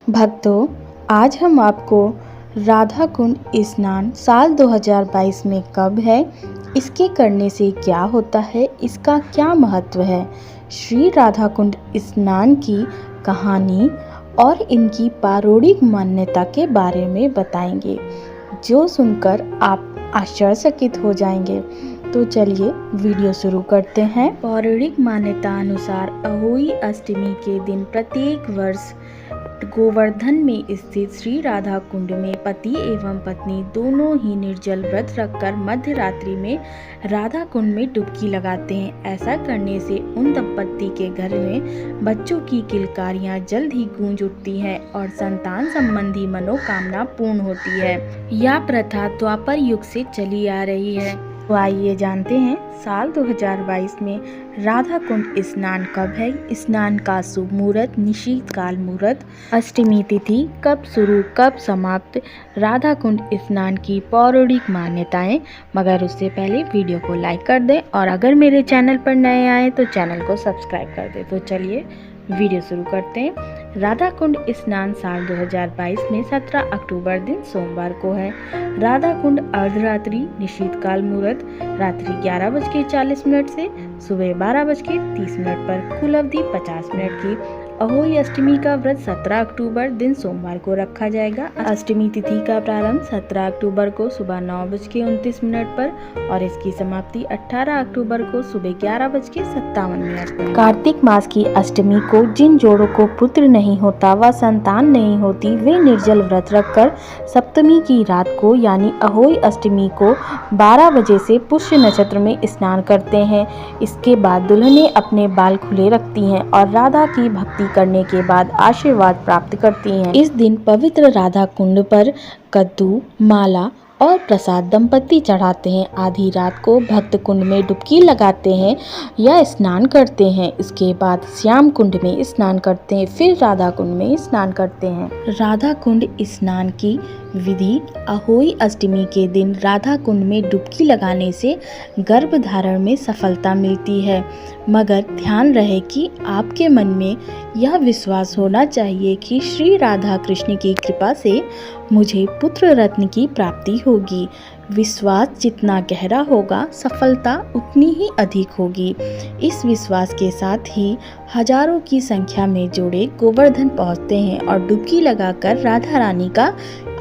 भक्तों, आज हम आपको राधा कुंड स्नान साल 2022 में कब है, इसके करने से क्या होता है, इसका क्या महत्व है, श्री राधा कुंड स्नान की कहानी और इनकी पौराणिक मान्यता के बारे में बताएंगे, जो सुनकर आप आश्चर्यचकित हो जाएंगे। तो चलिए वीडियो शुरू करते हैं। पौराणिक मान्यता अनुसार अहोई अष्टमी के दिन प्रत्येक वर्ष गोवर्धन में स्थित श्री राधा कुंड में पति एवं पत्नी दोनों ही निर्जल व्रत रखकर मध्य रात्रि में राधा कुंड में डुबकी लगाते हैं। ऐसा करने से उन दंपत्ति के घर में बच्चों की किलकारियां जल्द ही गूंज उठती हैं और संतान संबंधी मनोकामना पूर्ण होती है। यह प्रथा द्वापर युग से चली आ रही है। तो आइए जानते हैं साल 2022 में राधा कुंड स्नान कब है, स्नान का शुभ मुहूर्त, निशीत काल मुहूर्त, अष्टमी तिथि कब शुरू कब समाप्त, राधा कुंड स्नान की पौराणिक मान्यताएं। मगर उससे पहले वीडियो को लाइक कर दें और अगर मेरे चैनल पर नए आए तो चैनल को सब्सक्राइब कर दें। तो चलिए वीडियो शुरू करते हैं। राधा कुंड स्नान साल 2022 में 17 अक्टूबर दिन सोमवार को है। राधा कुंड अर्धरात्रि निशीतकाल मुहूर्त रात्रि 11:40 से सुबह 12:30 पर, कुल अवधि 50 मिनट की। अहोई अष्टमी का व्रत 17 अक्टूबर दिन सोमवार को रखा जाएगा। अष्टमी तिथि का प्रारंभ 17 अक्टूबर को सुबह 9:29 पर और इसकी समाप्ति 18 अक्टूबर को सुबह 11:57 पर। कार्तिक मास की अष्टमी को जिन जोड़ों को पुत्र नहीं होता व संतान नहीं होती, वे निर्जल व्रत रखकर सप्तमी की रात को यानी अहोई अष्टमी को 12 बजे से पुष्य नक्षत्र में स्नान करते हैं। इसके बाद दुल्हनें अपने बाल खुले रखती हैं और राधा की भक्ति करने के बाद आशीर्वाद प्राप्त करती हैं। इस दिन पवित्र राधा कुंड पर कद्दू, माला और प्रसाद दंपत्ति चढ़ाते हैं। आधी रात को भक्त कुंड में डुबकी लगाते हैं या स्नान करते हैं। इसके बाद श्याम कुंड में स्नान करते हैं, फिर राधा कुंड में स्नान करते हैं। राधा कुंड स्नान की विधि। अहोई अष्टमी के दिन राधा कुंड में डुबकी लगाने से गर्भ धारण में सफलता मिलती है, मगर ध्यान रहे कि आपके मन में यह विश्वास होना चाहिए कि श्री राधा कृष्ण की कृपा से मुझे पुत्र रत्न की प्राप्ति होगी। विश्वास जितना गहरा होगा, सफलता उतनी ही अधिक होगी। इस विश्वास के साथ ही हजारों की संख्या में जोड़े गोवर्धन पहुंचते हैं और डुबकी लगाकर राधा रानी का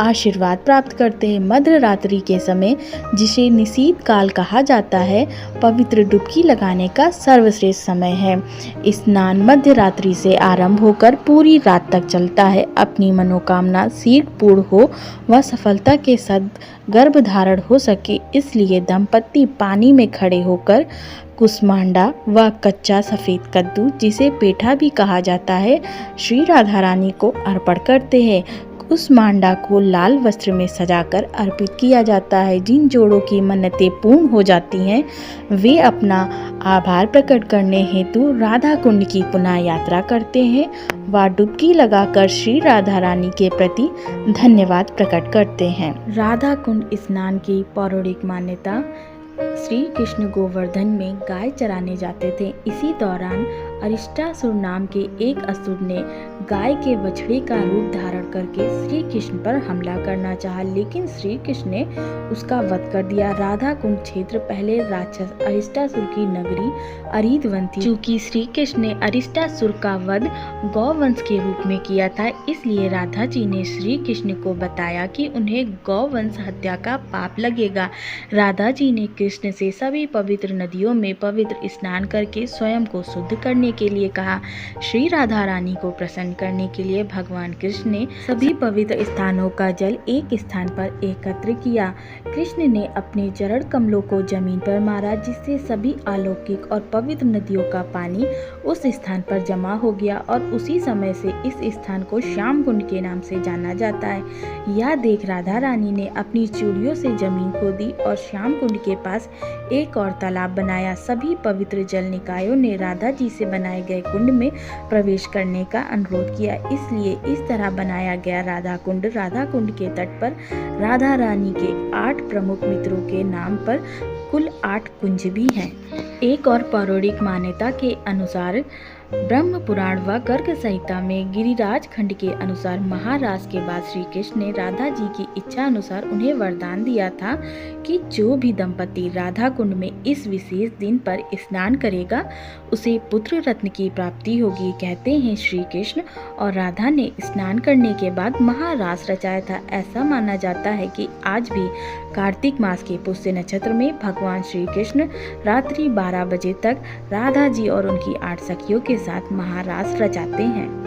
आशीर्वाद प्राप्त करते हैं। मध्य रात्रि के समय, जिसे निशीत काल कहा जाता है, पवित्र डुबकी लगाने का सर्वश्रेष्ठ समय है। स्नान मध्य रात्रि से आरंभ होकर पूरी रात तक चलता है। अपनी मनोकामना शीघ्र पूर्ण हो व सफलता के साथ गर्भ धारण हो सके, इसलिए दंपत्ति पानी में खड़े होकर कुसमांडा व कच्चा सफेद कद्दू, जिसे पेठा भी कहा जाता है, श्री राधा रानी को अर्पण करते हैं। उस मांडा को लाल वस्त्र में सजाकर अर्पित किया जाता है। जिन जोड़ों की मन्नतें पूर्ण हो जाती हैं, वे अपना आभार प्रकट करने हेतु राधा कुंड की पुनः यात्रा करते हैं व डुबकी लगाकर श्री राधा रानी के प्रति धन्यवाद प्रकट करते हैं। राधा कुंड स्नान की पौराणिक मान्यता। श्री कृष्ण गोवर्धन में गाय चराने जाते थे। इसी दौरान अरिष्टासुर नाम के एक असुर ने गाय के बछड़े का रूप धारण करके श्री कृष्ण पर हमला करना चाहा, लेकिन श्री कृष्ण ने उसका वध कर दिया। राधा कुंड क्षेत्र पहले राक्षस अरिष्टासुर की नगरी अरिदवन थी। चूंकि श्री कृष्ण ने अरिष्टासुर का वध गौवंश के रूप में किया था, इसलिए राधा जी ने श्री कृष्ण को बताया कि उन्हें गौवंश हत्या का पाप लगेगा। राधा जी ने कृष्ण से सभी पवित्र नदियों में पवित्र स्नान करके स्वयं को शुद्ध करने के लिए कहा। श्री राधा रानी को प्रसन्न करने के लिए भगवान कृष्ण ने सभी पवित्र स्थानों का जल एक स्थान पर एकत्र किया। कृष्ण ने अपने चरण कमलों को जमीन पर मारा, जिससे सभी अलौकिक और पवित्र नदियों का पानी उस स्थान पर जमा हो गया और उसी समय से इस स्थान को श्याम कुंड के नाम से जाना जाता है। यह देख राधा रानी ने अपनी चूड़ियों से जमीन खोदी और श्याम कुंड के पास एक और तालाब बनाया। सभी पवित्र जल निकायों ने राधा जी से बनाए गए कुंड में प्रवेश करने का अनुरोध किया, इसलिए इस तरह बनाया गया राधा कुंड। राधा कुंड के तट पर राधा रानी के 8 प्रमुख मित्रों के नाम पर कुल 8 कुंज भी हैं। एक और पौराणिक मान्यता के अनुसार ब्रह्म पुराण व गर्ग संहिता में गिरिराज खंड के अनुसार महारास के बाद श्री कृष्ण ने राधा जी की इच्छा अनुसार उन्हें वरदान दिया था कि जो भी दंपति राधा कुंड में इस विशेष दिन पर स्नान करेगा उसे पुत्र रत्न की प्राप्ति होगी। कहते हैं श्री कृष्ण और राधा ने स्नान करने के बाद महारास रचाया था। ऐसा माना जाता है कि आज भी कार्तिक मास के पुष्य नक्षत्र में भगवान श्री कृष्ण रात्रि 12 बजे तक राधा जी और उनकी 8 सखियों के साथ महारास रचाते हैं।